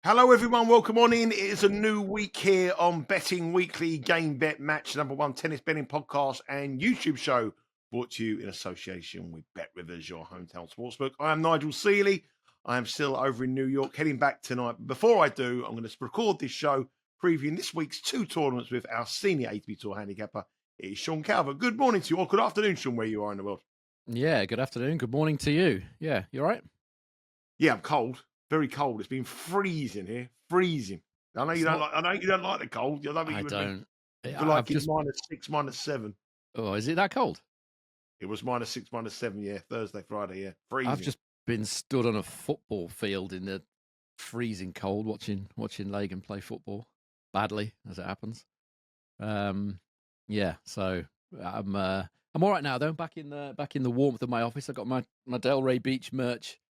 Hello, everyone. Welcome on in. It is a new week here on Betting Weekly Game Bet Match, number one tennis betting podcast and YouTube show brought to you in association with Bet Rivers, your hometown sportsbook. I am Nigel Seeley. I am still over in New York, heading back tonight. Before I do, I'm going to record this show previewing this week's two tournaments with our senior ATP Tour handicapper. It is Sean Calvert. Good morning to you, or good afternoon, Sean, where you are in the world. Yeah, good afternoon. Good morning to you. Yeah, you all right? Yeah, I'm cold. Very cold. It's been freezing here. Freezing. I know you don't like. I know you don't like the cold. I don't. I feel like it's -6, -7. Oh, is it that cold? It was -6, -7. Yeah, Thursday, Friday. Yeah, freezing. I've just been stood on a football field in the freezing cold, watching Lagan play football badly, as it happens. Yeah. So I'm all right now though. Back in the warmth of my office. I got my Delray Beach merch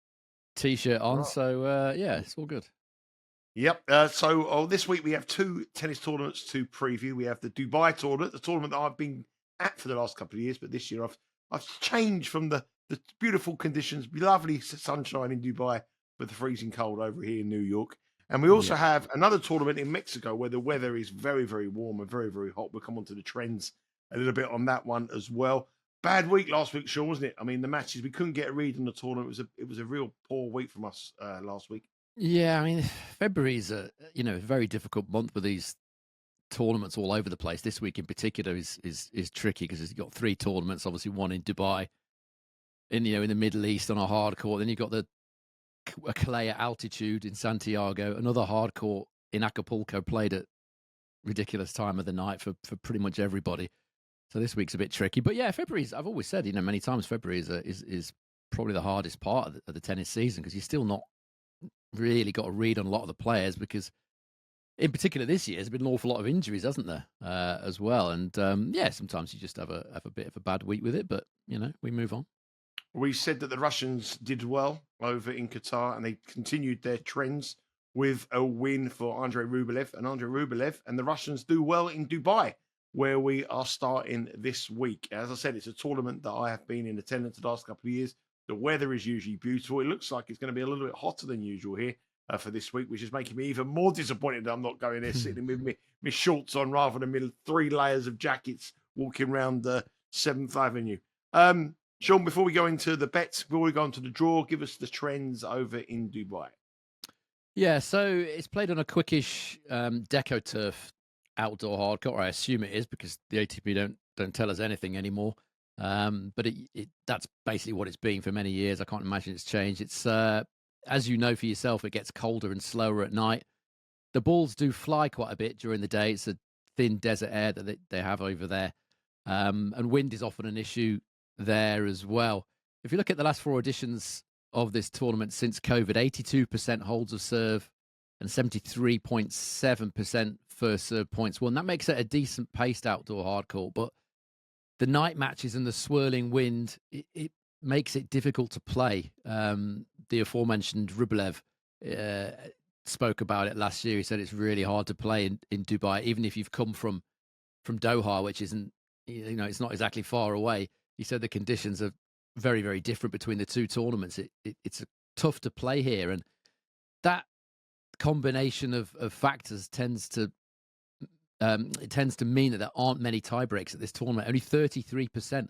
T-shirt on. Right. So yeah, it's all good. Yep. So this week we have two tennis tournaments to preview. We have the Dubai tournament, the tournament that I've been at for the last couple of years, but this year I've changed from the beautiful conditions, lovely sunshine in Dubai, with the freezing cold over here in New York. And we also have another tournament in Mexico where the weather is very, very warm and very, very hot. We'll come on to the trends a little bit on that one as well. Bad week last week, Sean, wasn't it? I mean, the matches, we couldn't get a read on the tournament. It was a real poor week from us last week. Yeah, I mean, February is a very difficult month with these tournaments all over the place. This week in particular is tricky because you've got three tournaments. Obviously, one in Dubai, in the Middle East on a hard court. Then you've got a clay at altitude in Santiago, another hard court in Acapulco, played at ridiculous time of the night for pretty much everybody. So this week's a bit tricky. But yeah, February, I've always said, many times February is probably the hardest part of the tennis season because you're still not really got a read on a lot of the players because in particular this year there's been an awful lot of injuries, hasn't there, as well, and sometimes you just have a bit of a bad week with it, but we move on. We said that the Russians did well over in Qatar and they continued their trends with a win for Andrei Rublev, and the Russians do well in Dubai, where we are starting this week. As I said, it's a tournament that I have been in attendance the last couple of years. The weather is usually beautiful. It looks like it's going to be a little bit hotter than usual here for this week, which is making me even more disappointed that I'm not going there sitting with my shorts on rather than 3 layers of jackets walking around the 7th Avenue. Sean, before we go into the bets, before we go into the draw, give us the trends over in Dubai. Yeah, so it's played on a quickish Deco turf outdoor hard court. I assume it is because the ATP don't tell us anything anymore. But that's basically what it's been for many years. I can't imagine it's changed. It's as you know for yourself, it gets colder and slower at night. The balls do fly quite a bit during the day. It's a thin desert air that they have over there, and wind is often an issue there as well. If you look at the last 4 editions of this tournament since COVID, 82% holds of serve and 73.7% first serve points won. That makes it a decent paced outdoor hard court, but the night matches and the swirling wind, it makes it difficult to play. The aforementioned Rublev spoke about it last year. He said it's really hard to play in Dubai, even if you've come from Doha, which isn't, it's not exactly far away. He said the conditions are very, very different between the two tournaments. It's tough to play here. And that combination of factors tends to mean that there aren't many tie breaks at this tournament. Only 33%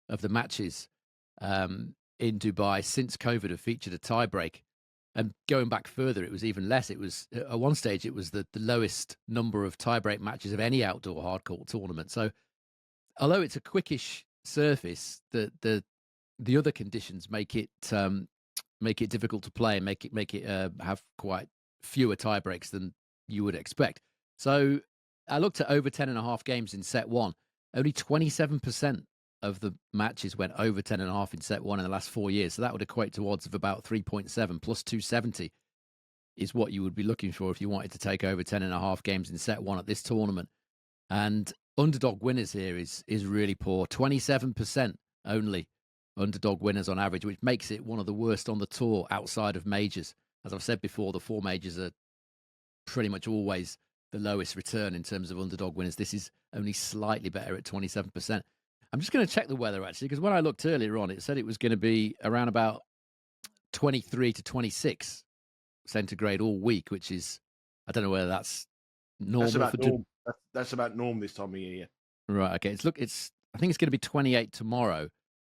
of the matches in Dubai since COVID have featured a tie break. And going back further, it was even less. It was at one stage, it was the lowest number of tie break matches of any outdoor hardcourt tournament. So although it's a quickish surface, the other conditions make it difficult to play and make it have quite fewer tie breaks than you would expect. So I looked at over 10.5 games in set one. Only 27% of the matches went over 10.5 in set one in the last 4 years. So that would equate to odds of about 3.7 plus 270 is what you would be looking for if you wanted to take over 10.5 games in set one at this tournament. And underdog winners here is really poor. 27% only underdog winners on average, which makes it one of the worst on the tour outside of majors. As I've said before, the 4 majors are pretty much always the lowest return in terms of underdog winners. This is only slightly better at 27%. I'm just going to check the weather, actually, because when I looked earlier on, it said it was going to be around about 23 to 26 centigrade all week, which is, I don't know whether that's normal That's about for norm. That's about norm this time of year. Right. Okay. I think it's going to be 28 tomorrow,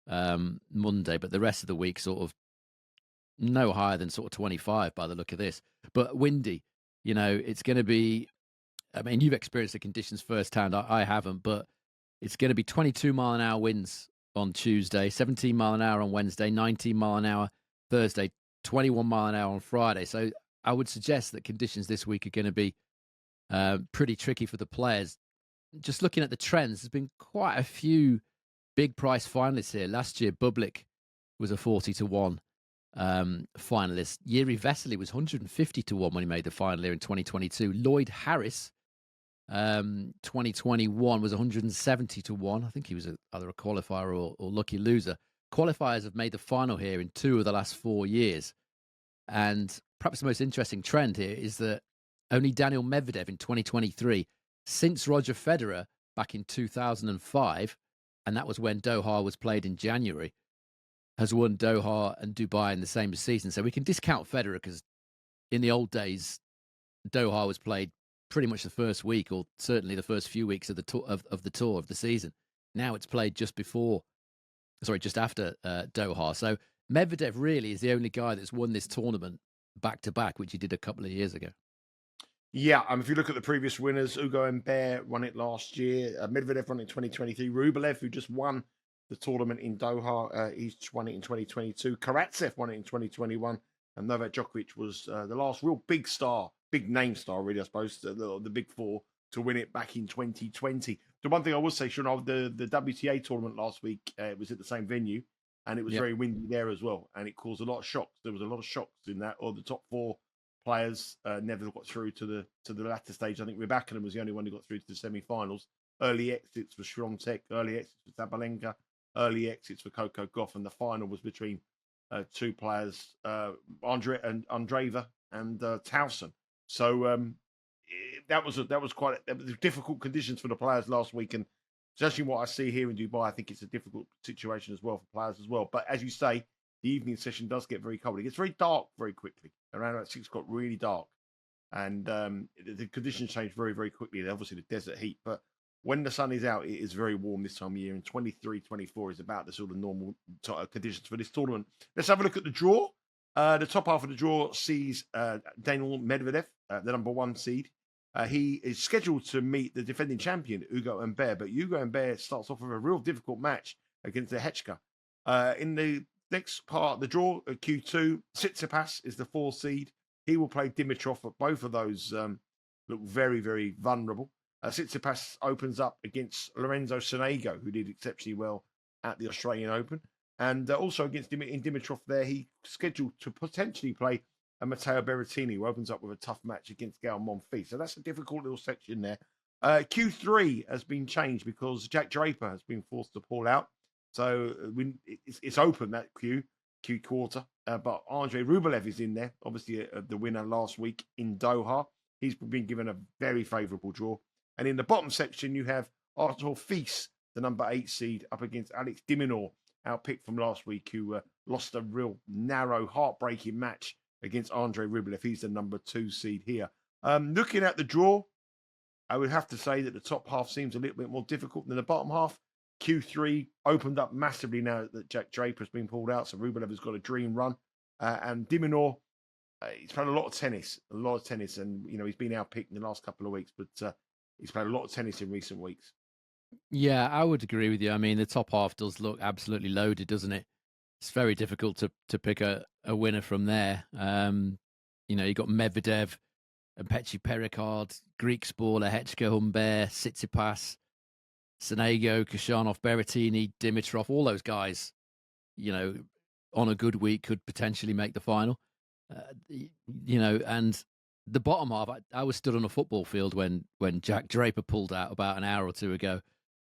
Monday, but the rest of the week sort of no higher than sort of 25 by the look of this. But windy, it's going to be. I mean, you've experienced the conditions firsthand. I haven't, but it's going to be 22-mile-an-hour winds on Tuesday, 17-mile-an-hour on Wednesday, 19-mile-an-hour Thursday, 21-mile-an-hour on Friday. So I would suggest that conditions this week are going to be pretty tricky for the players. Just looking at the trends, there's been quite a few big price finalists here. Last year, Bublik was a 40-1 finalist. Jiri Vesely was 150-1 when he made the final here in 2022. Lloyd Harris, 2021, was 170-1. I think he was either a qualifier or lucky loser. Qualifiers have made the final here in 2 of the last 4 years. And perhaps the most interesting trend here is that only Daniil Medvedev in 2023, since Roger Federer back in 2005, and that was when Doha was played in January, has won Doha and Dubai in the same season. So we can discount Federer because in the old days, Doha was played pretty much the first week, or certainly the first few weeks of the tour of the season. Now it's played just after Doha. So Medvedev really is the only guy that's won this tournament back to back, which he did a couple of years ago. Yeah, if you look at the previous winners, Ugo Humbert won it last year. Medvedev won it in 2023. Rublev, who just won the tournament in Doha, he's won it in 2022. Karatsev won it in 2021. And Novak Djokovic was the last real big name star, really, I suppose, the big four to win it back in 2020. The one thing I would say, Sean, the WTA tournament last week, it was at the same venue, and it was very windy there as well, and it caused a lot of shocks. There was a lot of shocks in that, or the top 4 players never got through to the latter stage. I think Rybakina was the only one who got through to the semi-finals. Early exits for Swiatek, early exits for Sabalenka, early exits for Coco Gauff, and the final was between 2 players, Andreeva and Towson. So that was quite difficult conditions for the players last week, and especially what I see here in Dubai, I think it's a difficult situation as well for players as well. But as you say, the evening session does get very cold. It gets very dark very quickly. Around about 6 o'clock, really dark. And the conditions change very, very quickly. Obviously, the desert heat. But when the sun is out, it is very warm this time of year. And 23, 24 is about the sort of normal conditions for this tournament. Let's have a look at the draw. The top half of the draw sees Daniil Medvedev, the number 1 seed. He is scheduled to meet the defending champion, Ugo Humbert. But Ugo Humbert starts off with a real difficult match against the Hechka. In the next part of the draw, at Q2, Tsitsipas is the 4 seed. He will play Dimitrov, but both of those look very, very vulnerable. Tsitsipas opens up against Lorenzo Sonego, who did exceptionally well at the Australian Open. And also against Dimitrov there, he's scheduled to potentially play Matteo Berrettini, who opens up with a tough match against Gael Monfils. So that's a difficult little section there. Q3 has been changed because Jack Draper has been forced to pull out. So it's open, that Q quarter. But Andrei Rublev is in there, obviously the winner last week in Doha. He's been given a very favourable draw. And in the bottom section, you have Artur Fils, the number 8 seed, up against Alex de Minaur, outpicked from last week, who lost a real narrow, heartbreaking match against Andrei Rublev. He's the number 2 seed here. Looking at the draw, I would have to say that the top half seems a little bit more difficult than the bottom half. Q3 opened up massively now that Jack Draper has been pulled out, so Rublev has got a dream run. And de Minaur, he's played a lot of tennis, and he's been outpicked in the last couple of weeks, but he's played a lot of tennis in recent weeks. Yeah, I would agree with you. I mean, the top half does look absolutely loaded, doesn't it? It's very difficult to pick a winner from there. You got Medvedev, Petchi Pericard, Greek Spawler, Hechka, Humbert, Tsitsipas, Sonego, Khachanov, Berrettini, Dimitrov, all those guys, on a good week could potentially make the final. And the bottom half, I was stood on a football field when Jack Draper pulled out about an hour or 2 ago.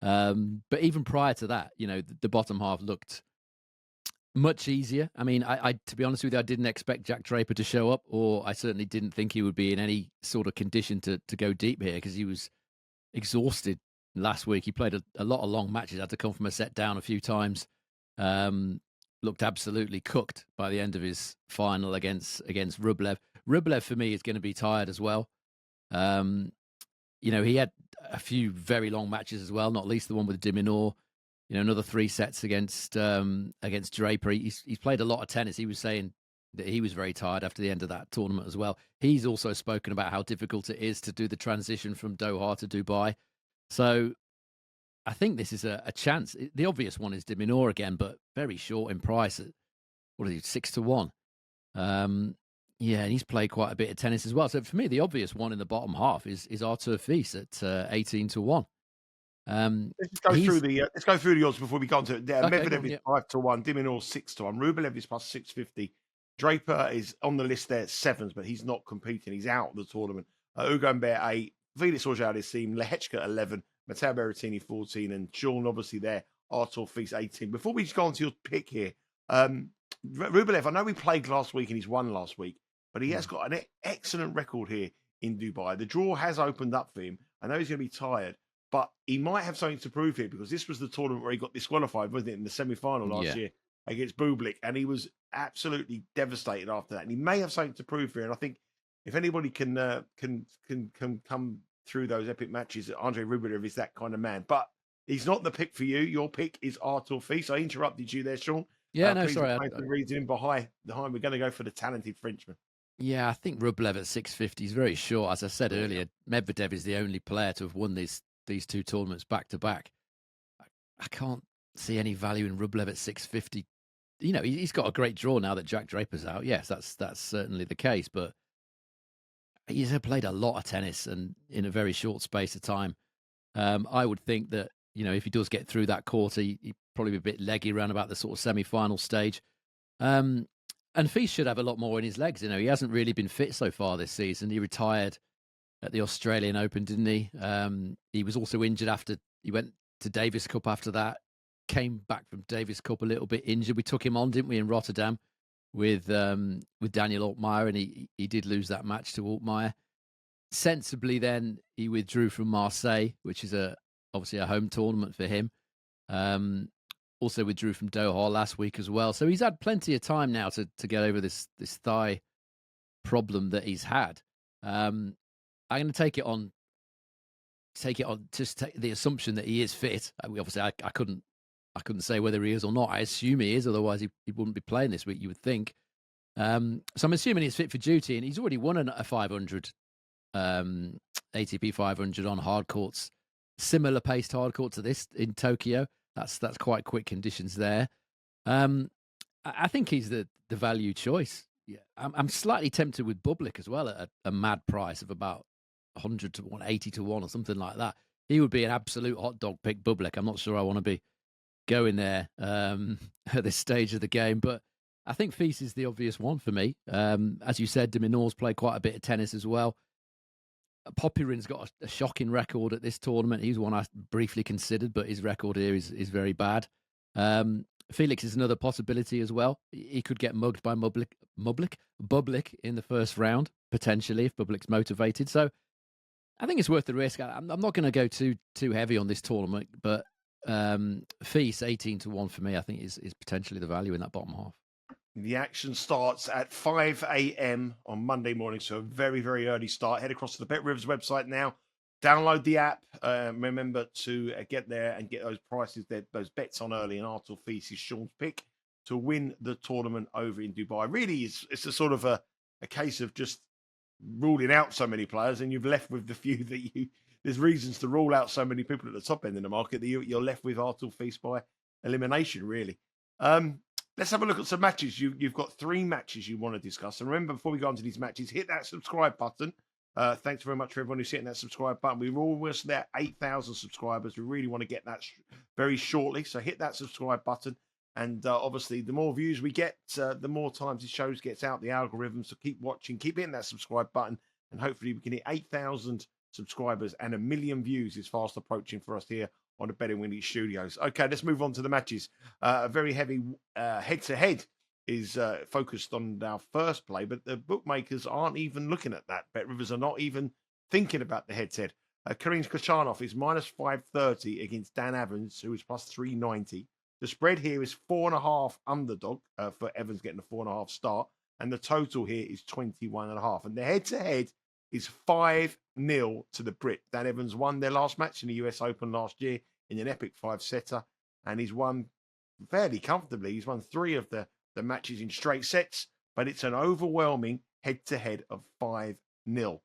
But even prior to that, the bottom half looked much easier. I mean, I to be honest with you, I didn't expect Jack Draper to show up, or I certainly didn't think he would be in any sort of condition to go deep here, because he was exhausted last week. He played a lot of long matches, had to come from a set down a few times. Looked absolutely cooked by the end of his final against Rublev. Rublev for me is going to be tired as well. He had a few very long matches as well, not least the one with Diminor. Another 3 sets against Draper. He's played a lot of tennis. He was saying that he was very tired after the end of that tournament as well. He's also spoken about how difficult it is to do the transition from Doha to Dubai. So I think this is a chance. The obvious one is Diminor again, but very short in price. What is he, 6 to 1? And he's played quite a bit of tennis as well. So for me, the obvious one in the bottom half is Artur Fils at 18 to 1. Let's go through the odds before we go on to it. Medvedev is 5 to 1, Diminor 6 to 1, Rublev is plus 650. Draper is on the list there at 7s, but he's not competing. He's out of the tournament. Ugo Humbert 8, Felix-Auger Aliassime, Lehechka 11, Matteo Berrettini 14, and Sean obviously there, Artur Fils 18. Before we just go on to your pick here, Rublev, I know we played last week and he's won last week, but he has got an excellent record here in Dubai. The draw has opened up for him. I know he's going to be tired, but he might have something to prove here because this was the tournament where he got disqualified, wasn't it, in the semi-final last year against Bublik, and he was absolutely devastated after that. And he may have something to prove here. And I think if anybody can come through those epic matches, Andre Rublev is that kind of man. But he's not the pick for you. Your pick is Artur Fils. I interrupted you there, Sean. Yeah, no, sorry. The reason behind, we're going to go for the talented Frenchman. Yeah, I think Rublev at 650 is very short. As I said earlier, Medvedev is the only player to have won these 2 tournaments back to back. I can't see any value in Rublev at 650. He's got a great draw now that Jack Draper's out. Yes, that's certainly the case, but he's played a lot of tennis and in a very short space of time. I would think that, if he does get through that quarter, he'd probably be a bit leggy around about the sort of semi-final stage. And Fils should have a lot more in his legs. He hasn't really been fit so far this season. He retired at the Australian Open, didn't he? He was also injured after he went to Davis Cup after that. Came back from Davis Cup a little bit injured. We took him on, didn't we, in Rotterdam with Daniel Altmaier, and he did lose that match to Altmaier. Sensibly, then he withdrew from Marseille, which is obviously a home tournament for him. Also withdrew from Doha last week as well. So he's had plenty of time now to get over this thigh problem that he's had. I'm going to take it on, just take the assumption that he is fit. Obviously, I couldn't say whether he is or not. I assume he is, otherwise he wouldn't be playing this week, you would think. So I'm assuming he's fit for duty, and he's already won a 500, ATP 500 on hard courts, similar paced hard court to this in Tokyo. That's quite quick conditions there. I think he's the value choice. Yeah, I'm slightly tempted with Bublik as well at a mad price of about 100 to 180 to 1 or something like that. He would be an absolute hot dog pick, Bublik. I'm not sure I want to be going there at this stage of the game, but I think Fils is the obvious one for me. As you said, Diminor's played quite a bit of tennis as well. Popyrin's got a shocking record at this tournament. He's one I briefly considered, but his record here is very bad. Felix is another possibility as well. He could get mugged by Bublik in the first round, potentially, if Bublik's motivated. So I think it's worth the risk. I'm not going to go too heavy on this tournament, but Fils 18 to 1 for me, I think is potentially the value in that bottom half. The action starts at 5 a.m. on Monday morning, so a very, very early start. Head across to the Bet Rivers website now. Download the app. Remember to get there and get those prices, those bets on early. And Artur Fils is Sean's pick to win the tournament over in Dubai. Really, it's a sort of a case of just ruling out so many players, and you've left with the few that there's reasons to rule out so many people at the top end of the market that you're left with Artur Fils by elimination, really. Let's have a look at some matches. You've got 3 matches you want to discuss. And remember, before we go on to these matches, hit that subscribe button. Thanks very much for everyone who's hitting that subscribe button. We're almost there, 8,000 subscribers. We really want to get that very shortly. So hit that subscribe button. And obviously, the more views we get, the more times the shows gets out, the algorithm. So keep watching, keep hitting that subscribe button. And hopefully we can hit 8,000 subscribers and 1 million views is fast approaching for us here on the Betting Windy Studios. Okay, let's move on to the matches. A very heavy head-to-head is focused on our first play, but the bookmakers aren't even looking at that. Bet Rivers are not even thinking about the head-to-head. Kareem Khachanov is minus 530 against Dan Evans, who is plus 390. The spread here is 4.5 underdog for Evans getting a 4.5 start. and the total here is 21.5. And the head-to-head is 5-0 to the Brit. Dan Evans won their last match in the US Open last year in an epic 5-setter, and he's won fairly comfortably. He's won 3 of the matches in straight sets, but it's an overwhelming head-to-head of 5-0.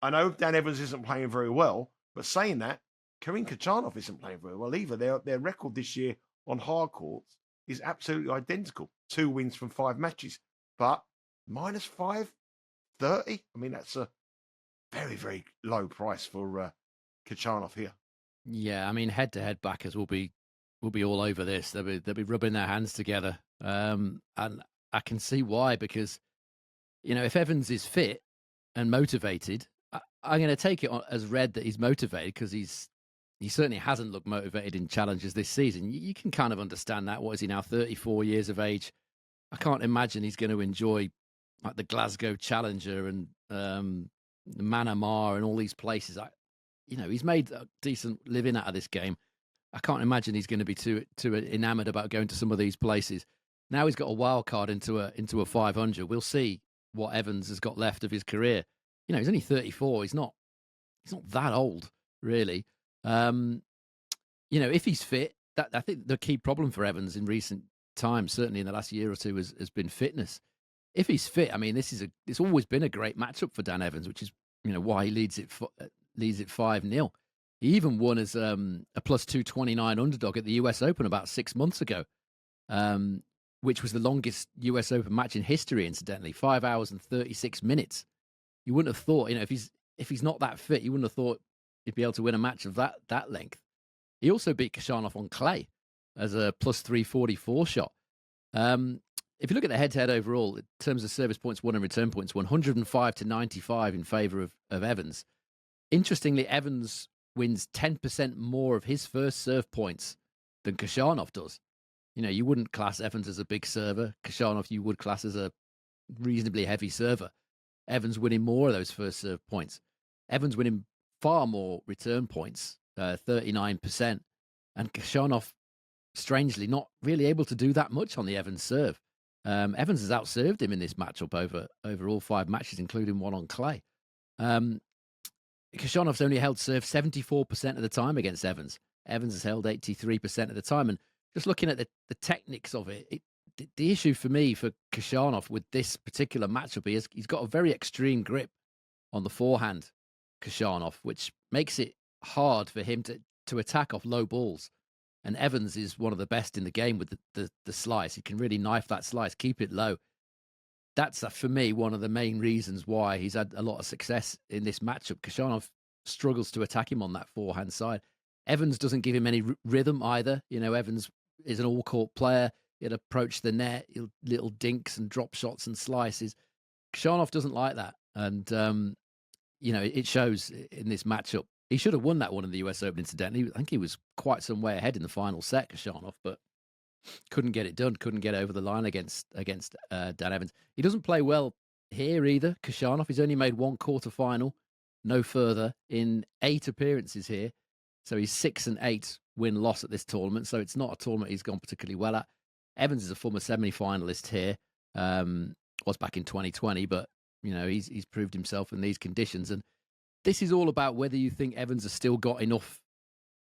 I know Dan Evans isn't playing very well, but saying that, Karim Khachanov isn't playing very well either. Their record this year on hard courts is absolutely identical. 2 wins from 5 matches, but minus 530. I mean, that's a very, very low price for Khachanov here. Yeah, I mean, head-to-head backers will be all over this. They'll be rubbing their hands together, and I can see why, because if Evans is fit and motivated, I'm going to take it as read that he's motivated, because he certainly hasn't looked motivated in challenges this season. You can kind of understand that. What is he now, 34 years of age? I can't imagine he's going to enjoy like the Glasgow Challenger and Manamar and all these places. He's made a decent living out of this game. I can't imagine he's going to be too enamoured about going to some of these places. Now he's got a wild card into a 500. We'll see what Evans has got left of his career. He's only 34. He's not that old, really. If he's fit, I think the key problem for Evans in recent times, certainly in the last year or two, has been fitness. If he's fit, I mean, it's always been a great matchup for Dan Evans, which is why he leads it 5-0. He even won as a plus 229 underdog at the US Open about 6 months ago, which was the longest US Open match in history, incidentally, 5 hours and 36 minutes. You wouldn't have thought, if he's not that fit, you wouldn't have thought he'd be able to win a match of that length. He also beat Khachanov on clay as a plus 344 shot. If you look at the head-to-head overall, in terms of service points won and return points won, 105 to 95 in favour of Evans. Interestingly, Evans wins 10% more of his first serve points than Khachanov does. You wouldn't class Evans as a big server. Khachanov you would class as a reasonably heavy server. Evans winning more of those first serve points. Evans winning far more return points, 39%. And Khachanov, strangely, not really able to do that much on the Evans serve. Evans has outserved him in this matchup over all 5 matches, including one on clay. Khachanav's only held serve 74% of the time against Evans. Evans has held 83% of the time. And just looking at the techniques of it, the issue for me for Khachanov with this particular matchup is he's got a very extreme grip on the forehand, Khachanov, which makes it hard for him to attack off low balls. And Evans is one of the best in the game with the slice. He can really knife that slice, keep it low. That's, for me, one of the main reasons why he's had a lot of success in this matchup. Khachanov struggles to attack him on that forehand side. Evans doesn't give him any rhythm either. Evans is an all-court player. He'll approach the net, little dinks and drop shots and slices. Khachanov doesn't like that. And, it shows in this matchup. He should have won that one in the US Open, incidentally. I think he was quite some way ahead in the final set, Khachanov, but couldn't get it done, couldn't get over the line against Dan Evans. He doesn't play well here either, Khachanov. He's only made 1 quarterfinal, no further, in 8 appearances here. So he's 6-8 win-loss at this tournament, so it's not a tournament he's gone particularly well at. Evans is a former semi-finalist here, was back in 2020, but he's proved himself in these conditions. And this is all about whether you think Evans has still got enough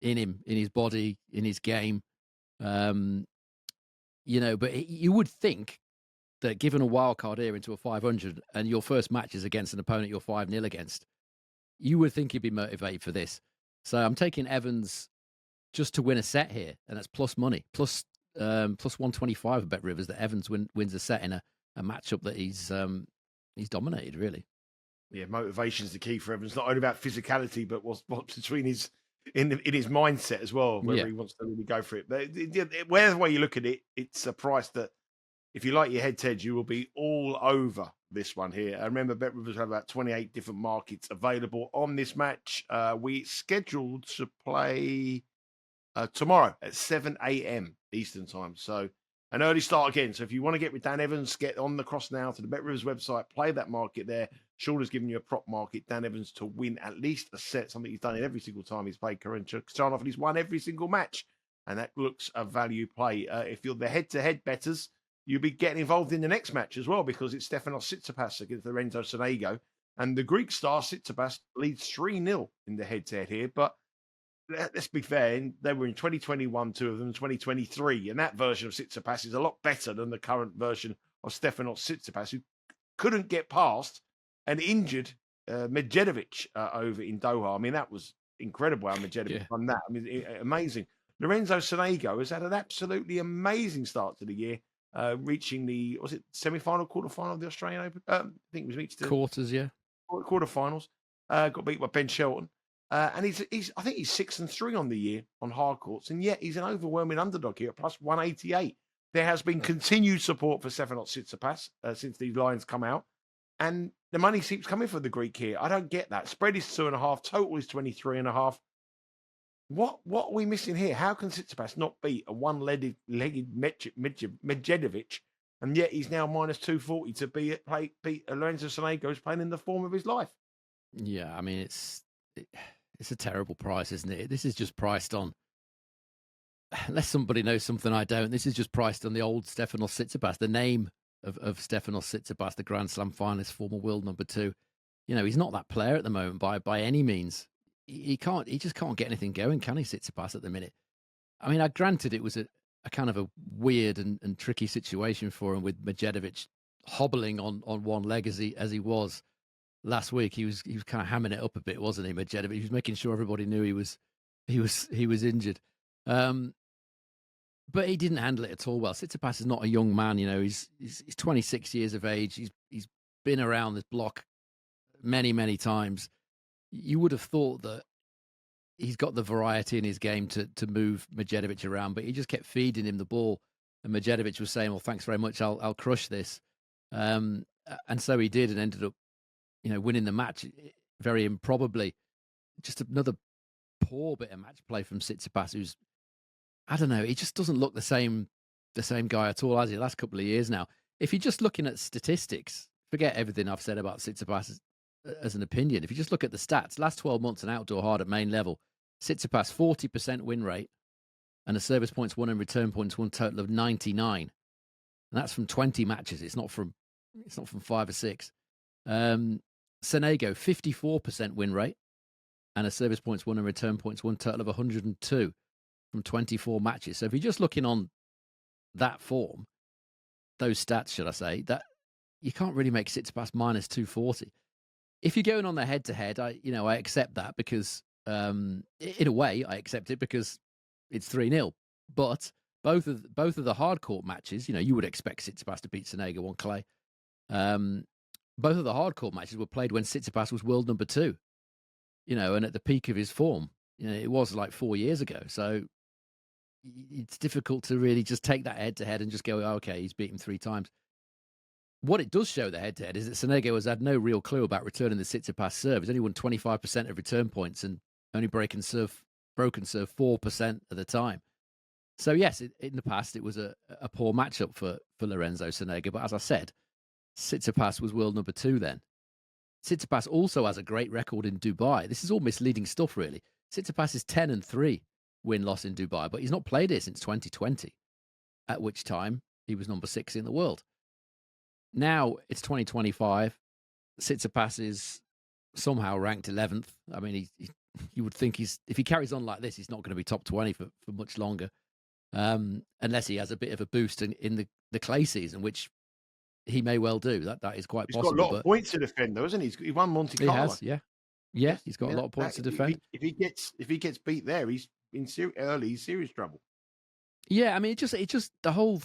in him, in his body, in his game. But you would think that given a wild card here into a 500 and your first match is against an opponent you're 5-0 against, you would think he'd be motivated for this. So I'm taking Evans just to win a set here, and that's plus money, plus 125 at Bet Rivers that Evans wins a set in a matchup that he's dominated, really. Yeah, motivation is the key for Evans. Not only about physicality, but what's between his in his mindset as well, whether he wants to really go for it. But whatever way you look at it, it's a price that if you like your head-to-head, you will be all over this one here. And remember, Bet Rivers have about 28 different markets available on this match. We scheduled to play tomorrow at 7 a.m. Eastern time. So an early start again. So if you want to get with Dan Evans, get on the cross now to the Bet Rivers website, play that market there. Shulder's giving you a prop market, Dan Evans to win at least a set, something he's done in every single time he's played Khachanov, and he's won every single match. And that looks a value play. If you're the head-to-head bettors, you'll be getting involved in the next match as well because it's Stefanos Tsitsipas against Lorenzo Sonego. And the Greek star Tsitsipas leads 3-0 in the head-to-head here. But let's be fair, they were in 2021, two of them, 2023. And that version of Tsitsipas is a lot better than the current version of Stefanos Tsitsipas, who couldn't get past an injured Medvedev over in Doha. I mean, that was incredible how Medvedev won that. I mean, amazing. Lorenzo Sonego has had an absolutely amazing start to the year, reaching the, was it semi-final, quarter-final of the Australian Open? I think it was reached the quarters, quarter-finals. Got beat by Ben Shelton. And he's I think he's 6-3 on the year on hard courts, and yet he's an overwhelming underdog here at plus 188. There has been continued support for Stefanos Tsitsipas since these lines come out, and the money keeps coming for the Greek here. I don't get that. Spread is 2.5, total is 23.5. What are we missing here? How can Tsitsipas not beat a one-legged Medvedev, and yet he's now minus 240 to beat Lorenzo Sonego, who's playing in the form of his life? Yeah, I mean, it's a terrible price, isn't it? This is just priced on, unless somebody knows something I don't, this is just priced on the old Stefanos Tsitsipas, the name of Stefanos Tsitsipas, the Grand Slam finalist, former world number 2. You know, he's not that player at the moment by any means. He just can't get anything going, can he, Tsitsipas, at the minute? I mean, granted, it was a kind of a weird and tricky situation for him with Medvedev hobbling on one leg as he was last week. He was kind of hamming it up a bit, wasn't he, Medvedev? He was making sure everybody knew he was injured. But he didn't handle it at all well. Tsitsipas is not a young man, you know. He's 26 years of age. He's been around this block many times. You would have thought that he's got the variety in his game to move Medvedev around, but he just kept feeding him the ball, and Medvedev was saying, "Well, thanks very much. I'll crush this," and so he did, and ended up, you know, winning the match very improbably. Just another poor bit of match play from Tsitsipas, who's, I don't know, he just doesn't look the same guy at all, has he? The last couple of years now. If you're just looking at statistics, forget everything I've said about Tsitsipas as an opinion. If you just look at the stats, last 12 months in outdoor hard at main level, Tsitsipas 40% win rate and a service points won and return points won total of 99. And that's from 20 matches. It's not from 5 or 6. Sonego 54% win rate and a service points won and return points won total of 102 from 24 matches. So if you're just looking on that form, those stats, should I say, that you can't really make Tsitsipas minus 240. If you're going on the head-to-head, I accept that because, in a way, I accept it because it's 3-0. But both of the hard court matches, you know, you would expect Tsitsipas to beat Sonego on clay. Both of the hard court matches were played when Tsitsipas was world number 2, you know, and at the peak of his form. You know, it was like 4 years ago. So it's difficult to really just take that head-to-head and just go, oh, okay, he's beaten 3 times. What it does show the head-to-head is that Sonego has had no real clue about returning the Tsitsipas serve. He's only won 25% of return points and only broken serve 4% of the time. So, yes, in the past, it was a poor matchup for Lorenzo Sonego. But as I said, Tsitsipas was world number 2 then. Tsitsipas also has a great record in Dubai. This is all misleading stuff, really. Tsitsipas is 10-3 win-loss in Dubai, but he's not played here since 2020, at which time he was number 6 in the world. Now it's 2025. Tsitsipas is somehow ranked 11th. I mean, you would think if he carries on like this, he's not going to be top 20 for much longer, unless he has a bit of a boost in the clay season, which he may well do. That is quite possible. He's got a lot of points to defend, though, hasn't he? He won Monte Carlo. He has, yeah. Yeah, he's got a lot of points to defend. If he gets beat there, he's in serious trouble. Yeah, I mean, it just the whole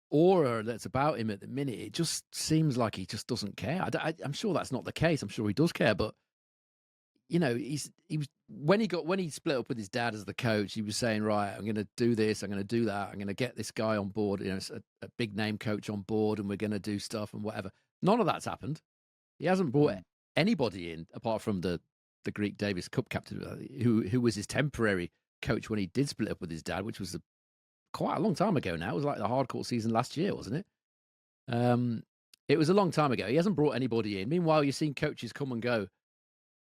aura that's about him at the minute, it just seems like he just doesn't care. I'm sure that's not the case. I'm sure he does care, but you know, he was when he split up with his dad as the coach, he was saying, right, I'm going to do this, I'm going to do that, I'm going to get this guy on board, you know, a big name coach on board, and we're going to do stuff and whatever. None of that's happened. He hasn't brought anybody in apart from the Greek Davis Cup captain, who was his temporary coach when he did split up with his dad, which was quite a long time ago now. It was like the hardcourt season last year, wasn't it? It was a long time ago. He hasn't brought anybody in. Meanwhile, you've seen coaches come and go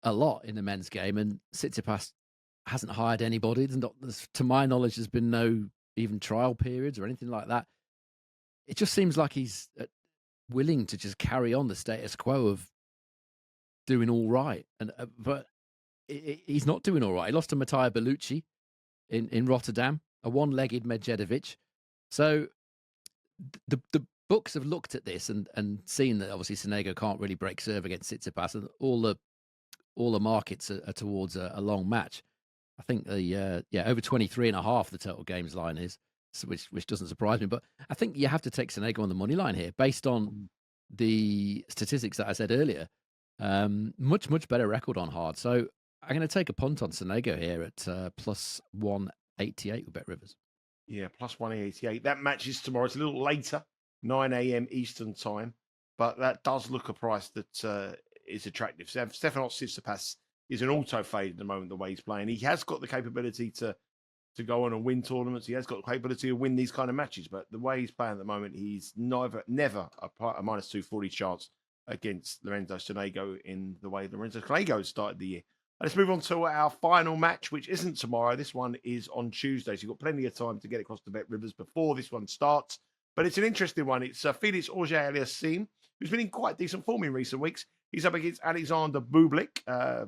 a lot in the men's game, and Tsitsipas hasn't hired anybody. To my knowledge, there's been no even trial periods or anything like that. it just seems like he's willing to just carry on the status quo of doing all right, but he's not doing all right. He lost to Mattia Bellucci in Rotterdam, a one-legged Medjedovic. So the books have looked at this and seen that obviously Sonego can't really break serve against Tsitsipas, and all the markets are towards a long match. I think over 23.5 the total games line is, which doesn't surprise me. But I think you have to take Sonego on the money line here based on the statistics that I said earlier. Much better record on hard. So I'm going to take a punt on Sonego here at plus 188 with Bet Rivers. Yeah, plus 188. That match is tomorrow. It's a little later, 9 a.m. Eastern time, but that does look a price that is attractive. Stefanos Tsitsipas is an auto fade at the moment, the way he's playing. He has got the capability to go on and win tournaments. He has got the capability to win these kind of matches, but the way he's playing at the moment, he's never a minus 240 chance against Lorenzo Sonego in the way Lorenzo Sonego started the year. Let's move on to our final match, which isn't tomorrow. This one is on Tuesday, so you've got plenty of time to get across to Bet Rivers before this one starts. But it's an interesting one. It's Felix-Auger Aliassime, who's been in quite decent form in recent weeks. He's up against Alexander Bublik.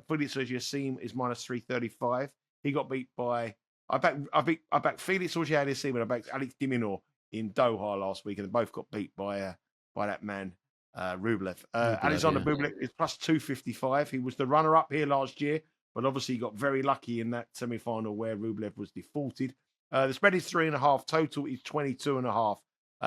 Felix-Auger Aliassime is minus 335. He got beat by I backed Felix-Auger Aliassime and I backed Alex de Minaur in Doha last week, and they both got beat by that man. Rublev. Alexander Bublik is plus 255. He was the runner-up here last year, but obviously he got very lucky in that semi-final where Rublev was defaulted. The spread is 3.5. Total is 22.5.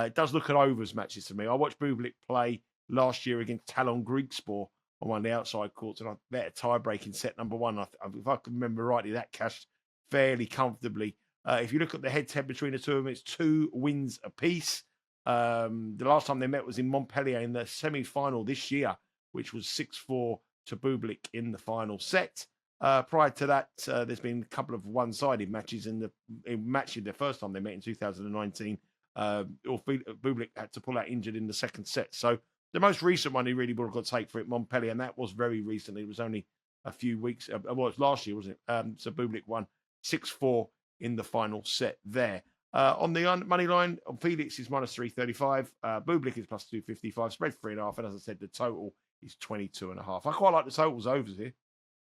It does look at overs matches to me. I watched Bublik play last year against Talon Grigspor on one of the outside courts, and I bet a tie-break in set number one. If I can remember rightly, that cashed fairly comfortably. If you look at the head-to-head between the two of them, it's 2 wins apiece. The last time they met was in Montpellier in the semi-final this year, which was 6-4 to Bublik in the final set. Prior to that, there's been a couple of one-sided matches in the first time they met in 2019. Bublik had to pull out injured in the second set. So the most recent one he really would have got to take for it, Montpellier, and that was very recently. It was only a few weeks. It was last year, wasn't it? So Bublik won 6-4 in the final set there. On the money line, Felix is minus 335. Bublik is plus 255. Spread 3.5. And as I said, the total is 22.5. I quite like the totals overs here.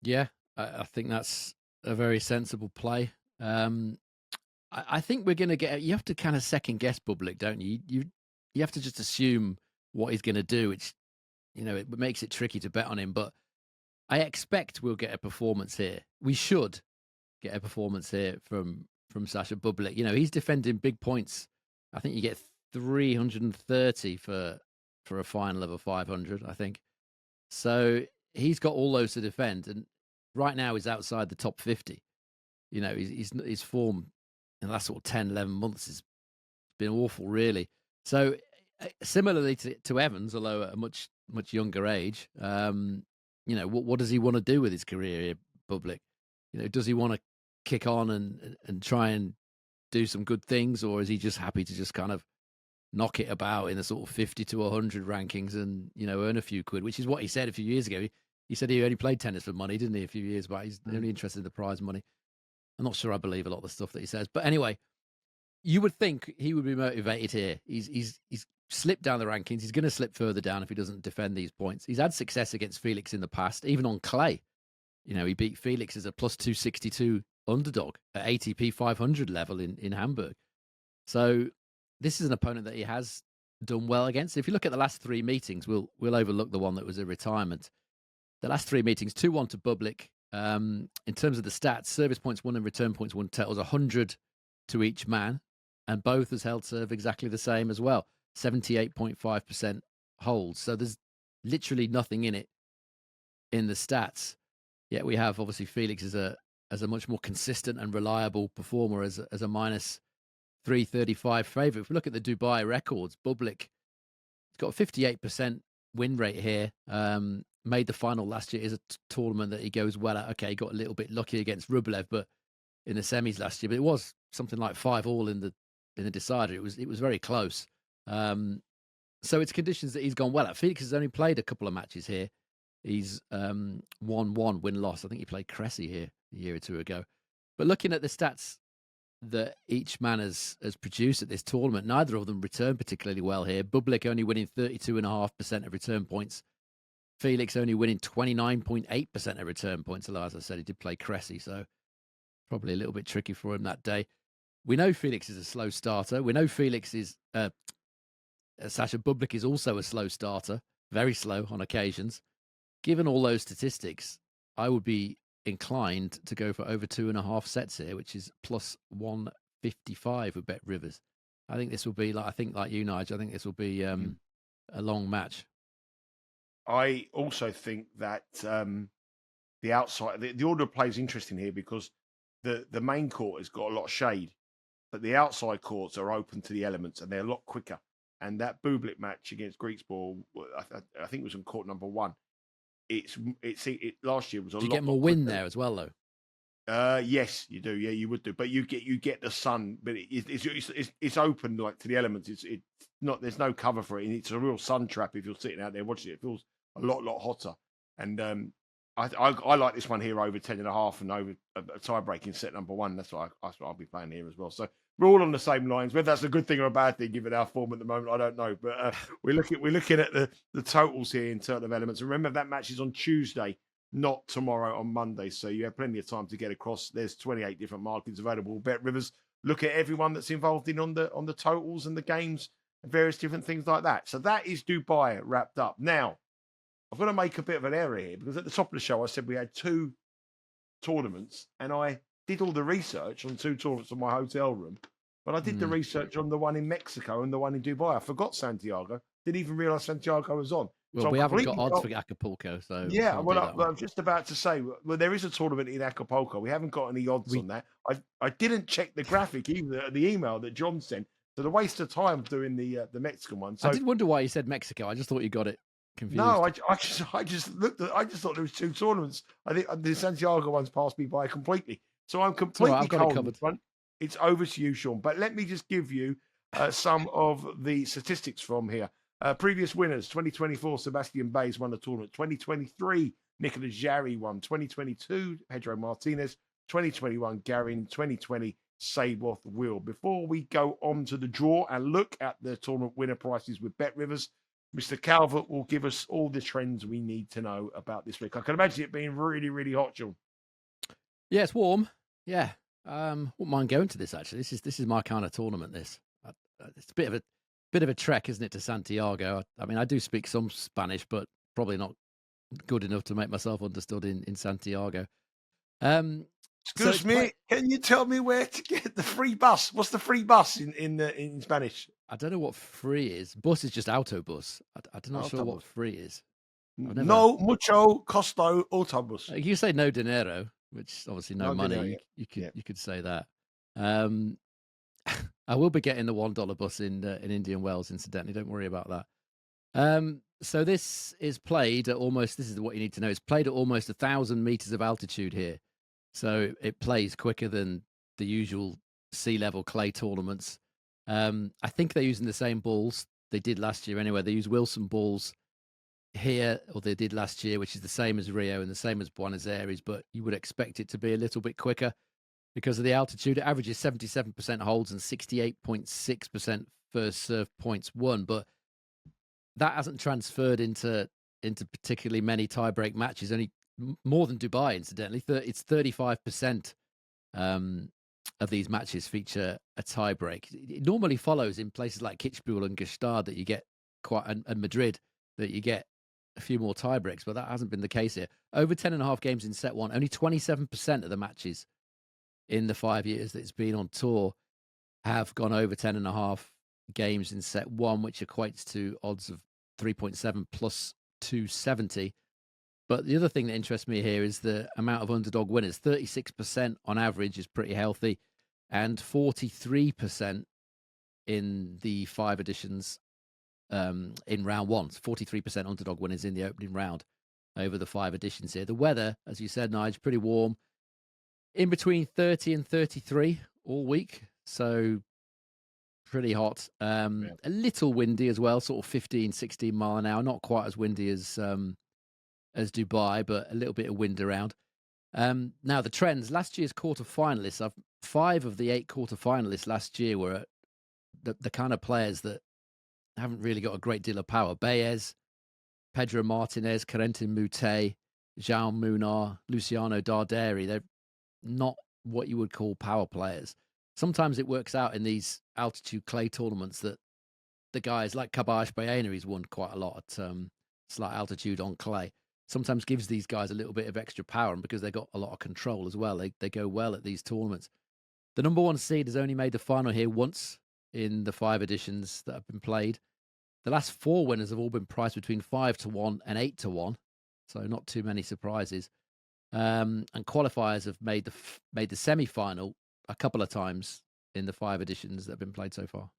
Yeah, I think that's a very sensible play. I think we're going to get. You have to kind of second guess Bublik, don't you? You have to just assume what he's going to do, which it makes it tricky to bet on him. But I expect we'll get a performance here. We should get a performance here from Sasha Bublik. He's defending big points. I think you get 330 for a final of a 500, I think. So he's got all those to defend, and right now he's outside the top 50. His form in the last sort of 10, 11 months has been awful, really. So similarly to Evans, although at a much younger age, what does he want to do with his career here, Bublik? Does he want to kick on and try and do some good things, or is he just happy to just kind of knock it about in the sort of 50 to 100 rankings and earn a few quid, which is what he said a few years ago. He said he only played tennis for money, didn't he, a few years back? He's only interested in the prize money. I'm not sure I believe a lot of the stuff that he says, but anyway, you would think he would be motivated here. He's slipped down the rankings. He's going to slip further down if he doesn't defend these points. He's had success against Felix in the past, even on clay. He beat Felix as a plus 262 underdog at ATP 500 level in Hamburg. So this is an opponent that he has done well against. If you look at the last 3 meetings, we'll overlook the one that was a retirement. The last 3 meetings, 2-1 to Bublik. In terms of the stats, service points won and return points won totals 100 to each man, and both has held serve exactly the same as well, 78.5% holds. So there's literally nothing in it in the stats. Yet we have obviously Felix as a much more consistent and reliable performer as a minus 335 favourite. If we look at the Dubai records, Bublik has got a 58% win rate here. Made the final last year. Is a tournament that he goes well at. Okay, he got a little bit lucky against Rublev, but in the semis last year, but it was something like 5-all in the decider. It was very close. So it's conditions that he's gone well at. Felix has only played a couple of matches here. He's 1-1 win-loss. I think he played Cressy here a year or two ago. But looking at the stats that each man has produced at this tournament. Neither of them returned particularly well here. Bublik only winning 32.5% of return points. Felix only winning 29.8% of return points. Although, as I said, he did play Cressy, so probably a little bit tricky for him that day. We know Felix is a slow starter. We know Felix is Sasha Bublik is also a slow starter, very slow on occasions. Given all those statistics, I would be inclined to go for over 2.5 sets here, which is plus 155 with Bet Rivers. I think this will be like you, Nigel. I think this will be a long match. I also think that the outside, the order of play is interesting here because the main court has got a lot of shade, but the outside courts are open to the elements and they're a lot quicker. And that Bublik match against Griekspoor, I think it was on court number 1. It last year was a lot. Do you get more wind there as well, though? Yes, you do. Yeah, you would do. But you get the sun, but it's open like to the elements. It's not. There's no cover for it, and it's a real sun trap. If you're sitting out there watching it, it feels a lot hotter. And I like this one here over 10.5 and over a tie-breaking set number 1. That's what I'll be playing here as well. So we're all on the same lines. Whether that's a good thing or a bad thing, given our form at the moment, I don't know. But we're looking at the totals here in terms of elements. Remember that match is on Tuesday, not tomorrow on Monday. So you have plenty of time to get across. There's 28 different markets available. Bet Rivers, look at everyone that's involved on the totals and the games and various different things like that. So that is Dubai wrapped up. Now, I've got to make a bit of an error here because at the top of the show, I said we had 2 tournaments and I did all the research on 2 tournaments in my hotel room, but I did the research on the one in Mexico and the one in Dubai. I forgot Santiago. Didn't even realize Santiago was on. Well, we haven't got odds for Acapulco, so yeah. Well, I'm just about to say, well, there is a tournament in Acapulco. We haven't got any odds on that. I didn't check the graphic either, the email that John sent. So the waste of time doing the Mexican one. So I did wonder why you said Mexico. I just thought you got it confused. No, I just looked at. I just thought there was 2 tournaments. I think the Santiago one's passed me by completely. So I'm completely cold on this one. It's over to you, Sean. But let me just give you some of the statistics from here. Previous winners: 2024, Sebastian Baez won the tournament. 2023, Nicolas Jarry won. 2022, Pedro Martinez. 2021, Garin. 2020, Sayworth Will. Before we go on to the draw and look at the tournament winner prices with Bet Rivers, Mr. Calvert will give us all the trends we need to know about this week. I can imagine it being really, really hot, Sean. Yeah, it's warm. Yeah, wouldn't mind going to this. Actually, this is my kind of tournament. It's a bit of a trek, isn't it, to Santiago? I mean, I do speak some Spanish, but probably not good enough to make myself understood in Santiago. Excuse me, can you tell me where to get the free bus? What's the free bus in Spanish? I don't know what free is. Bus is just autobus. I'm not sure what free is. No mucho costo autobus. You say no dinero, which obviously no money. Dinero, yeah. You could say that. I will be getting the $1 bus in Indian Wells, incidentally. Don't worry about that. So this is played at almost. This is what you need to know. It's played at almost 1,000 meters of altitude here. So it plays quicker than the usual sea level clay tournaments. I think they're using the same balls they did last year anyway. They use Wilson balls here, or they did last year, which is the same as Rio and the same as Buenos Aires, but you would expect it to be a little bit quicker because of the altitude. It averages 77% holds and 68.6% first serve points won, but that hasn't transferred into particularly many tie-break matches. Only more than Dubai, incidentally. It's 35% of these matches feature a tie-break. It normally follows in places like Kitzbühel and Gstaad that you get and Madrid that you get a few more tie-breaks, but that hasn't been the case here. Over 10.5 games in set 1, only 27% of the matches in the 5 years that it's been on tour have gone over 10.5 games in set 1, which equates to odds of 3.7 plus 270. But the other thing that interests me here is the amount of underdog winners. 36% on average is pretty healthy, and 43% in the 5 editions in round 1. 43% underdog winners in the opening round over the 5 editions here. The weather, as you said, Nigel, pretty warm. In between 30 and 33 all week, so pretty hot. A little windy as well, sort of 15, 16 mile an hour. Not quite as windy as Dubai, but a little bit of wind around. Now, the trends, last year's quarterfinalists, 5 of the 8 quarterfinalists last year were the kind of players that haven't really got a great deal of power. Baez, Pedro Martinez, Corentin Moutet, João Munar, Luciano Darderi. They're not what you would call power players. Sometimes it works out in these altitude clay tournaments that the guys like Caballes Baena, he's won quite a lot at slight altitude on clay, sometimes gives these guys a little bit of extra power, and because they've got a lot of control as well, they go well at these tournaments. The number 1 seed has only made the final here once in the 5 editions that have been played. The last 4 winners have all been priced between 5-1 and 8-1, so not too many surprises. And qualifiers have made the semi-final a couple of times in the 5 editions that have been played so far.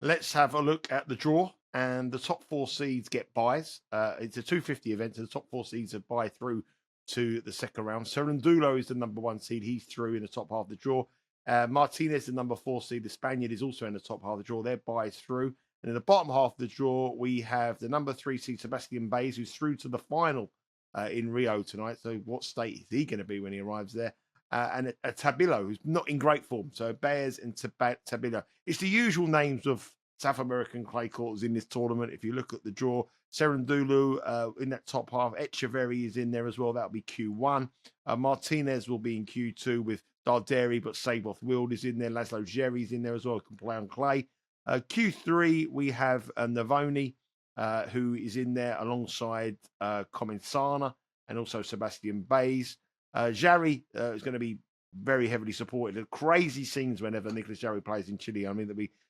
Let's have a look at the draw, and the top 4 seeds get buys. It's a 250 event, so the top 4 seeds are buy through to the second round. Cerundolo is the number 1 seed. He's through in the top half of the draw. Martinez, the number 4 seed. The Spaniard is also in the top half of the draw. They're buys through. And in the bottom half of the draw, we have the number 3 seed, Sebastian Baez, who's through to the final in Rio tonight. So what state is he going to be when he arrives there? And a Tabilo, who's not in great form. So Baez and Tabilo. It's the usual names of South American clay courts in this tournament. If you look at the draw, Cerundolo in that top half. Echeverry is in there as well. That'll be Q1. Martinez will be in Q2 with Darderi, but Saboth Wild is in there. Laszlo Jerry's in there as well, can play on clay. Q3, we have Navoni, who is in there alongside Comensana and also Sebastian Baez. Jarry is going to be very heavily supported. Crazy scenes whenever Nicholas Jarry plays in Chile. I mean,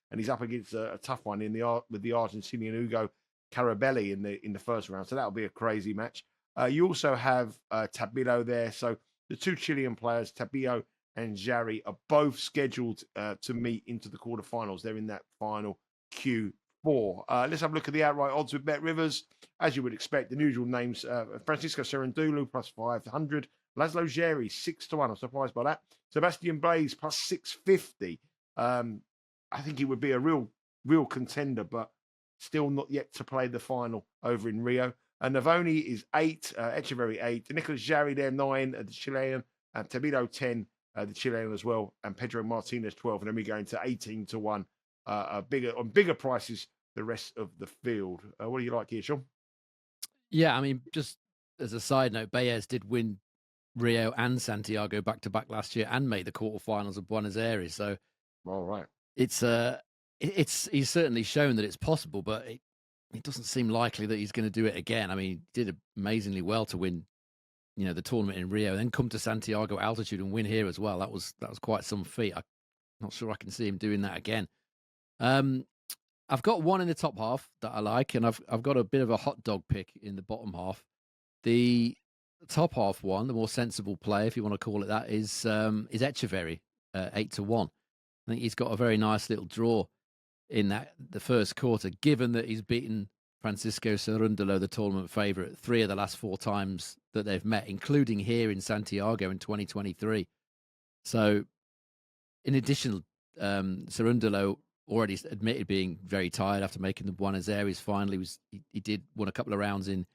and he's up against a tough one with the Argentinian Hugo Carabelli in the first round. So that'll be a crazy match. You also have Tabilo there. So the 2 Chilean players, Tabilo and Jarry, are both scheduled to meet into the quarterfinals. They're in that final Q4. Let's have a look at the outright odds with Bet Rivers. As you would expect, the usual names: Francisco Cerundolo plus 500, Laszlo Jerry 6-1. I'm surprised by that. Sebastian Baez plus 650. I think he would be a real contender, but still not yet to play the final over in Rio. And Navoni is 8, Echeverry 8, Nicholas Jarry there 9, the Chilean, and Tabilo 10, the Chilean as well, and Pedro Martinez 12, and then we go into 18-1, bigger prices the rest of the field. What do you like here, Sean? Yeah, I mean, just as a side note, Baez did win Rio and Santiago back-to-back last year and made the quarterfinals of Buenos Aires. So, all right, he's certainly shown that it's possible, but it doesn't seem likely that he's going to do it again. I mean, he did amazingly well to win, the tournament in Rio, then come to Santiago altitude and win here as well. That was quite some feat. I'm not sure I can see him doing that again. I've got one in the top half that I like, and I've got a bit of a hot dog pick in the bottom half. The top half one, the more sensible play, if you want to call it that, is Echeverry, 8-1. I think he's got a very nice little draw in the first quarter, given that he's beaten Francisco Cerundolo, the tournament favourite, 3 of the last 4 times that they've met, including here in Santiago in 2023. So, in addition, Cerundolo already admitted being very tired after making the Buenos Aires final. He did won a couple of rounds in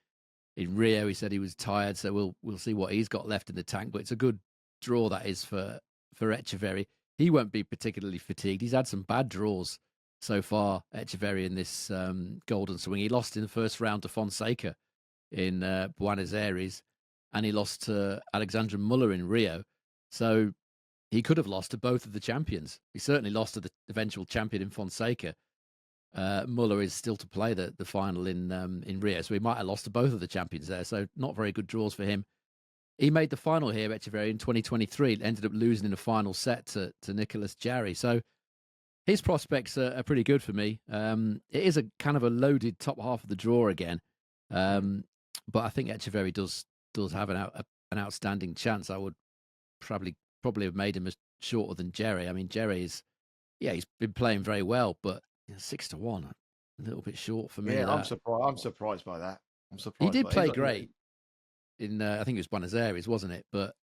Rio. He said he was tired, so we'll see what he's got left in the tank. But it's a good draw that is for Echeverry. He won't be particularly fatigued. He's had some bad draws so far, Echeverry, in this Golden Swing. He lost in the first round to Fonseca in Buenos Aires, and he lost to Alexandre Muller in Rio. So he could have lost to both of the champions. He certainly lost to the eventual champion in Fonseca. Muller is still to play the final in Rio, so he might have lost to both of the champions there. So not very good draws for him. He made the final here, Echeverry, in 2023. Ended up losing in the final set to Nicholas Jarry. So his prospects are pretty good for me. It is a kind of a loaded top half of the draw again, but I think Echeverry does have an outstanding chance. I would probably have made him shorter than Jerry. I mean, Jerry he's been playing very well, but 6-1, a little bit short for me. Yeah, I'm surprised by that. He did play great in I think it was Buenos Aires, wasn't it? But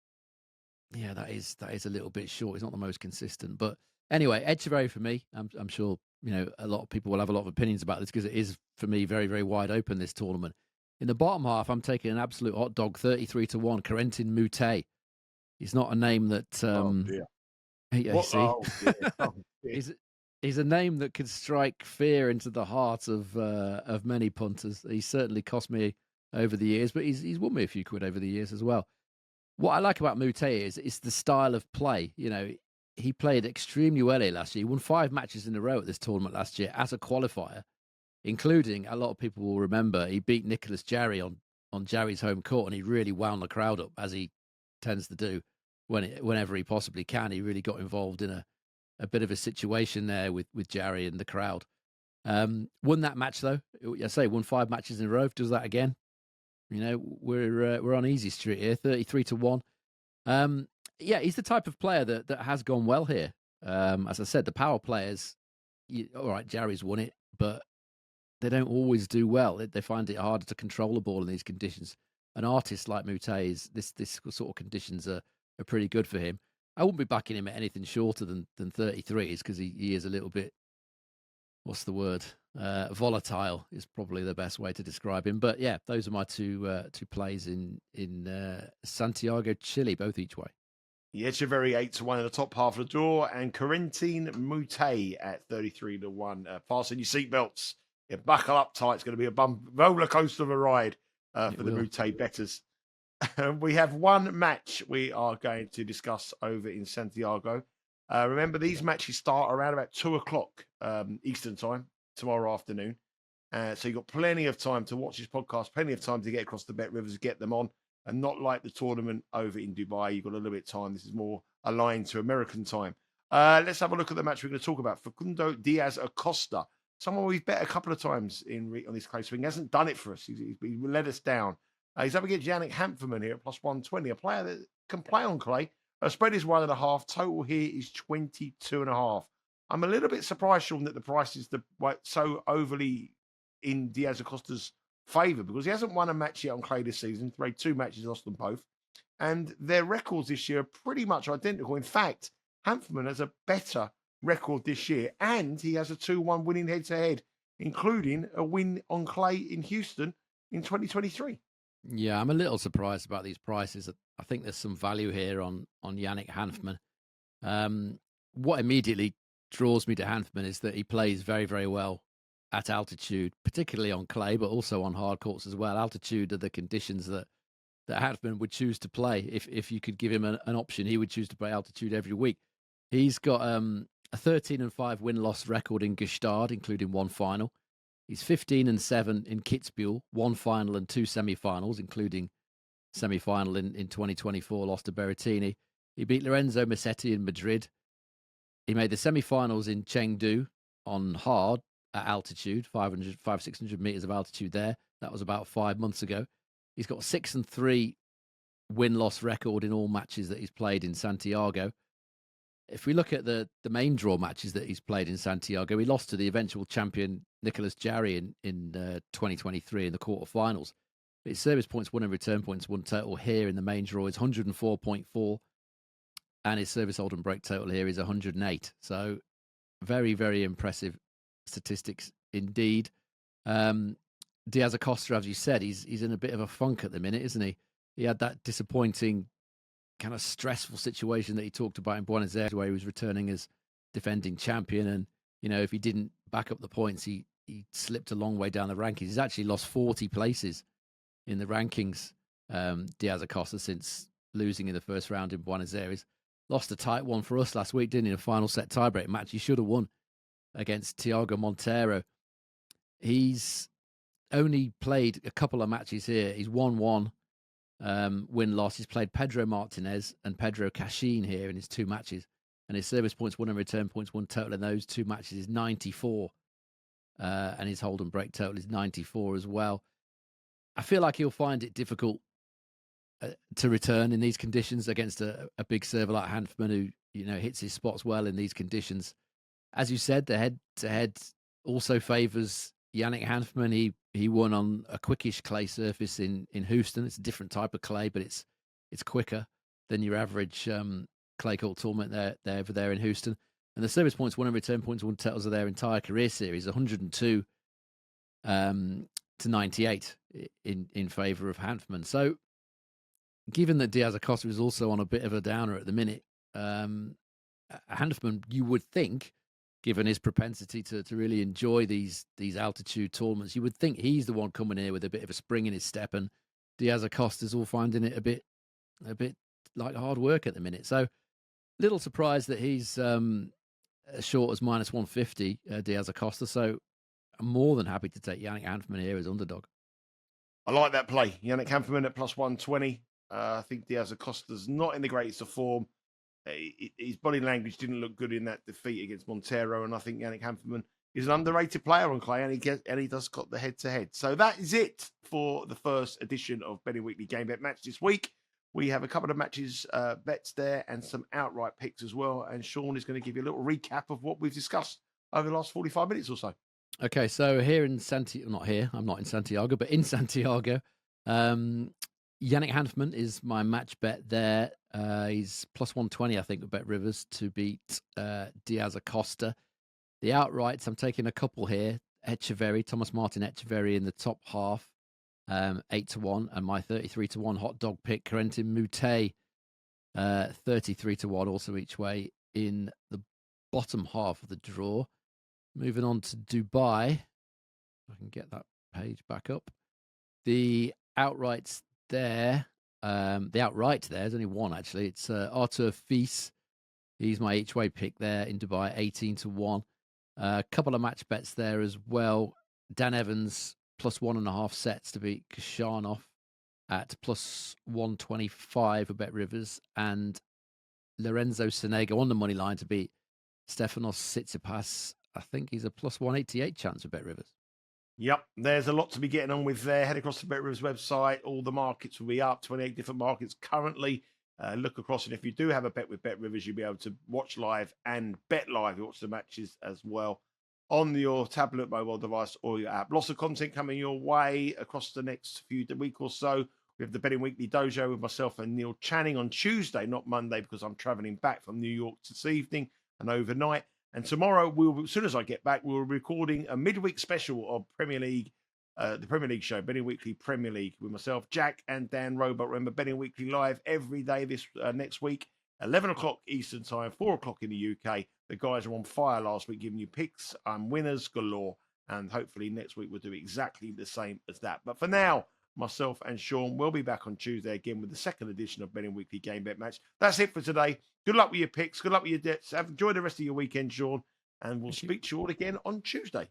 yeah, that is a little bit short. He's not the most consistent, but anyway, Echeverry for me. I'm sure a lot of people will have a lot of opinions about this because it is for me very, very wide open, this tournament. In the bottom half, I'm taking an absolute hot dog, 33-1, Corentin Moutet. He's not a name that... Oh, dear. yeah, What? see? Oh, dear. Oh, dear. He's a name that could strike fear into the heart of many punters. He certainly cost me over the years, but he's won me a few quid over the years as well. What I like about Moutet is the style of play. You know, he played extremely well here last year. He won 5 matches in a row at this tournament last year as a qualifier, including, a lot of people will remember, he beat Nicholas Jarry on Jarry's home court, and he really wound the crowd up, as he tends to do whenever he possibly can. He really got involved in a bit of a situation there with Jarry and the crowd. Won that match, though. I say won 5 matches in a row. Does that again. You know, we're on easy street here, 33-1. Yeah, he's the type of player that has gone well here. As I said, the power players, all right, Jarry's won it, but they don't always do well. They find it harder to control the ball in these conditions. An artist like Moutet, this sort of conditions are pretty good for him. I wouldn't be backing him at anything shorter than 33s, because he is a little bit, what's the word? Volatile is probably the best way to describe him. But yeah, those are my two plays in Santiago, Chile, both each way. Yeah, Echeverry 8-1 in the top half of the draw, and Corentin Moutet at 33-1. Fasten your seatbelts. Yeah, buckle up tight. It's going to be a roller coaster of a ride for the Moutet bettors. We have one match we are going to discuss over in Santiago. Remember, these matches start around about 2:00 Eastern time tomorrow afternoon. So you've got plenty of time to watch this podcast, plenty of time to get across the Bet Rivers, get them on, and not like the tournament over in Dubai. You've got a little bit of time. This is more aligned to American time. Let's have a look at the match we're going to talk about. Facundo Diaz Acosta, someone we've bet a couple of times on this close swing. He hasn't done it for us. He let us down. He's up against Yannick Hanfmann here at plus 120, a player that can play on clay. Spread is 1.5. Total here is 22.5. I'm a little bit surprised, Sean, that the price is so overly in Diaz Acosta's favour, because he hasn't won a match yet on clay this season. He's played 2 matches, lost them both. And their records this year are pretty much identical. In fact, Hanfmann has a better record this year, and he has a 2-1 winning head-to-head, including a win on clay in Houston in 2023. Yeah, I'm a little surprised about these prices. I think there's some value here on Yannick Hanfmann. What immediately draws me to Hanfmann is that he plays very, very well at altitude, particularly on clay, but also on hard courts as well. Altitude are the conditions that Hanfmann would choose to play. If you could give him an option, he would choose to play altitude every week. He's got a 13-5 win-loss record in Gstaad, including 1 final. He's 15-7 in Kitzbühel, 1 final and 2 semi-finals, including semi-final in 2024, lost to Berrettini. He beat Lorenzo Musetti in Madrid. He made the semi-finals in Chengdu on hard at altitude, 600 meters of altitude there. That was about 5 months ago. He's got 6-3 win-loss record in all matches that he's played in Santiago. If we look at the main draw matches that he's played in Santiago, he lost to the eventual champion Nicholas Jarry in 2023 in the quarterfinals. But his service points won and return points won total here in the main draw is 104.4, and his service hold and break total here is 108. So very, very impressive statistics indeed. Diaz Acosta, as you said, he's in a bit of a funk at the minute, isn't he? He had that disappointing, kind of stressful situation that he talked about in Buenos Aires, where he was returning as defending champion, and if he didn't back up the points, he slipped a long way down the rankings. He's actually lost 40 places in the rankings, Diaz Acosta, since losing in the first round in Buenos Aires. Lost a tight one for us last week, didn't he? In a final set tiebreak match he should have won against Thiago Monteiro. He's only played a couple of matches here. He's won 1 win-loss. He's played Pedro Martinez and Pedro Cachin here in his 2 matches. And his service points won and return points won total in those 2 matches is 94. And his hold and break total is 94 as well. I feel like he'll find it difficult to return in these conditions against a big server like Hanfmann, who hits his spots well in these conditions. As you said, the head-to-head also favours Yannick Hanfmann. He won on a quickish clay surface in Houston. It's a different type of clay, but it's quicker than your average clay court tournament there in Houston. And the service points won and return points won totals of their entire career series, 102 to 98 in favour of Hanfmann. So, given that Diaz Acosta is also on a bit of a downer at the minute, Hanfmann, you would think, given his propensity to really enjoy these altitude tournaments, you would think he's the one coming here with a bit of a spring in his step, and Diaz Acosta's all finding it a bit like hard work at the minute. So, little surprised that he's as short as minus 150, Diaz Acosta. So, I'm more than happy to take Yannick Hanfmann here as underdog. I like that play. Yannick Hanfmann at plus 120. I think Diaz Acosta's not in the greatest of form. His body language didn't look good in that defeat against Montero, and I think Yannick Hanfmann is an underrated player on clay, and he does got the head-to-head. So that is it for the first edition of Betting Weekly Game Bet Match this week. We have a couple of matches, bets there, and some outright picks as well. And Sean is going to give you a little recap of what we've discussed over the last 45 minutes or so. Okay, so here in Santiago, not here, I'm not in Santiago, but in Santiago, Yannick Hanfmann is my match bet there. He's plus 120, I think, with Bet Rivers to beat Diaz Acosta. The outrights, I'm taking a couple here. Thomas Martin Echeverry in the top half, 8-1, and my 33-1 hot dog pick, Corentin Moutet, 33-1, also each way in the bottom half of the draw. Moving on to Dubai, if I can get that page back up. The outrights there, there's only one actually. It's Artur Fils. He's my each way pick there in Dubai, 18-1. A couple of match bets there as well. Dan Evans plus 1.5 sets to beat Khachanov at plus 125 for Bet Rivers, and Lorenzo Sonego on the money line to beat Stefanos Tsitsipas. I think he's a plus 188 chance with Bet Rivers. Yep, there's a lot to be getting on with there. Head across the Bet Rivers website. All the markets will be up, 28 different markets currently. Look across, and if you do have a bet with Bet Rivers, you'll be able to watch live and bet live. You watch the matches as well on your tablet, mobile device, or your app. Lots of content coming your way across the next week or so. We have the Betting Weekly Dojo with myself and Neil Channing on Tuesday, not Monday, because I'm traveling back from New York this evening and overnight. And tomorrow, as soon as I get back, we're recording a midweek special of Premier League, the Premier League show, Betting Weekly Premier League, with myself, Jack, and Dan Robert. Remember, Betting Weekly live every day this next week, 11 o'clock Eastern Time, 4 o'clock in the UK. The guys are on fire last week, giving you picks and winners galore. And hopefully next week we'll do exactly the same as that. But for now, myself and Sean will be back on Tuesday again with the second edition of Betting Weekly Game Bet Match. That's it for today. Good luck with your picks. Good luck with your debts. Enjoy the rest of your weekend, Sean. And we'll speak to you all again on Tuesday.